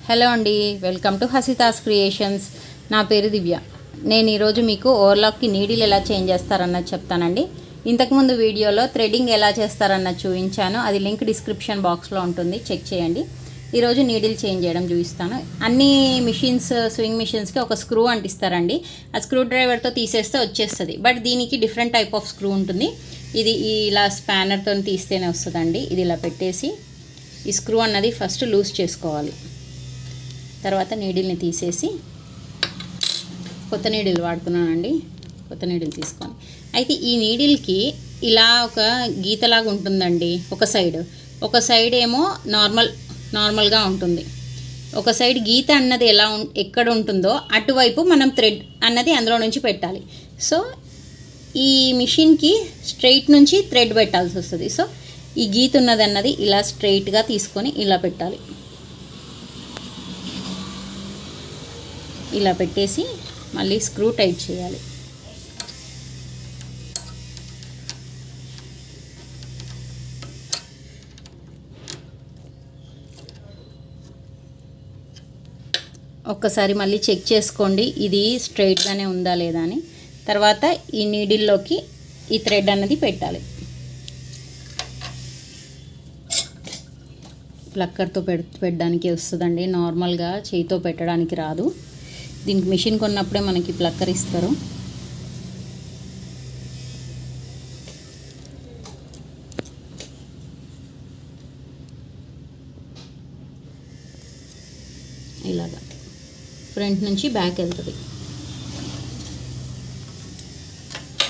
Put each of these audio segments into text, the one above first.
Hello అండి, welcome to హసితాస్ creations. నా పేరు దివ్య. నేను ఈరోజు మీకు ఓవర్లాక్కి నీడిల్ ఎలా చేంజ్ చేస్తారన్నది చెప్తానండి. ఇంతకుముందు వీడియోలో థ్రెడ్డింగ్ ఎలా చేస్తారన్నది చూపించాను. అది లింక్ డిస్క్రిప్షన్ బాక్స్లో ఉంటుంది, చెక్ చేయండి. ఈరోజు నీడిల్ చేంజ్ చేయడం చూపిస్తాను. అన్ని మిషన్స్, స్వింగ్ మిషన్స్కి ఒక స్క్రూ అంటిస్తారండి. ఆ స్క్రూ డ్రైవర్తో తీసేస్తే వచ్చేస్తుంది. బట్ దీనికి డిఫరెంట్ టైప్ ఆఫ్ స్క్రూ ఉంటుంది. ఇది ఇలా స్పానర్తో తీస్తేనే వస్తుందండి. ఇది ఇలా పెట్టేసి ఈ స్క్రూ అన్నది ఫస్ట్ లూజ్ చేసుకోవాలి. తర్వాత నీడిల్ని తీసేసి కొత్త నీడిల్ వాడుతున్నానండి. కొత్త నీడిల్ తీసుకొని అయితే ఈ నీడిల్కి ఇలా ఒక గీతలాగా ఉంటుందండి. ఒక సైడ్ ఏమో నార్మల్గా ఉంటుంది. ఒక సైడ్ గీత అన్నది ఎక్కడ ఉంటుందో అటువైపు మనం థ్రెడ్ అన్నది అందులో నుంచి పెట్టాలి. సో ఈ మిషన్కి స్ట్రైట్ నుంచి థ్రెడ్ పెట్టాల్సి వస్తుంది. సో ఈ గీత ఉన్నది అన్నది ఇలా స్ట్రైట్గా తీసుకొని ఇలా పెట్టాలి. ఇలా పెట్టేసి మళ్ళీ స్క్రూ టైట్ చేయాలి. ఒక్కసారి మళ్ళీ చెక్ చేసుకోండి ఇది స్ట్రైట్గానే ఉందా లేదా అని. తర్వాత ఈ నీడిల్లోకి ఈ థ్రెడ్ అన్నది పెట్టాలి. ప్లక్కర్తో పెట్టడానికి వస్తుందండి, నార్మల్గా చేయితో పెట్టడానికి రాదు. దీనికి మిషన్ కొన్నప్పుడే మనకి ప్లక్కర్ ఇస్తారు. ఇలాగా ఫ్రంట్ నుంచి బ్యాక్ వెళ్తుంది.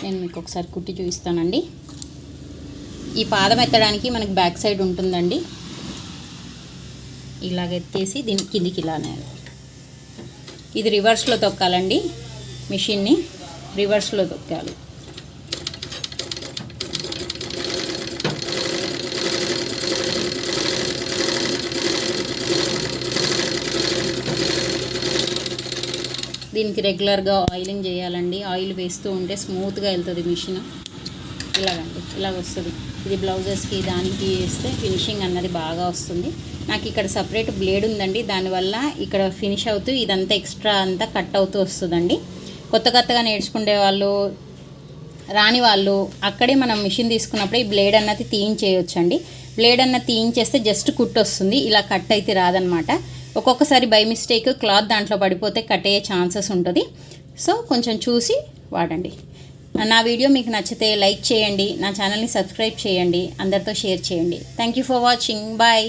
నేను మీకు ఒకసారి కుట్టి చూపిస్తానండి. ఈ పాదం ఎత్తడానికి మనకి బ్యాక్ సైడ్ ఉంటుందండి. ఇలాగ ఎత్తేసి దీని కిందికి ఇలానే, ఇది రివర్స్లో తొక్కాలండి. మిషన్ని రివర్స్లో తొక్కాలి. దీనికి రెగ్యులర్గా ఆయిలింగ్ చేయాలండి. ఆయిల్ వేస్తూ ఉంటే స్మూత్గా వెళ్తుంది మిషన్. ఇలాగండి, ఇలాగ వస్తుంది. ఇది బ్లౌజెస్కి దానికి వేస్తే ఫినిషింగ్ అన్నది బాగా వస్తుంది. నాకు ఇక్కడ సపరేట్ బ్లేడ్ ఉందండి, దానివల్ల ఇక్కడ ఫినిష్ అవుతూ ఇదంతా ఎక్స్ట్రా అంతా కట్ అవుతూ వస్తుందండి. కొత్తగా నేర్చుకునే వాళ్ళు, రాని వాళ్ళు అక్కడే మనం మిషన్ తీసుకున్నప్పుడు ఈ బ్లేడ్ అన్నది తీయించేయొచ్చండి. బ్లేడ్ అన్నది తీయించేస్తే జస్ట్ కుట్టు వస్తుంది, ఇలా కట్ అయితే రాదనమాట. ఒక్కొక్కసారి బై మిస్టేక్ క్లాత్ దాంట్లో పడిపోతే కట్ అయ్యే ఛాన్సెస్ ఉంటుంది. సో కొంచెం చూసి వాడండి. నా వీడియో మీకు నచ్చితే లైక్ చేయండి, నా ఛానల్ని సబ్స్క్రైబ్ చేయండి, అందరితో షేర్ చేయండి. Thank you for watching. Bye.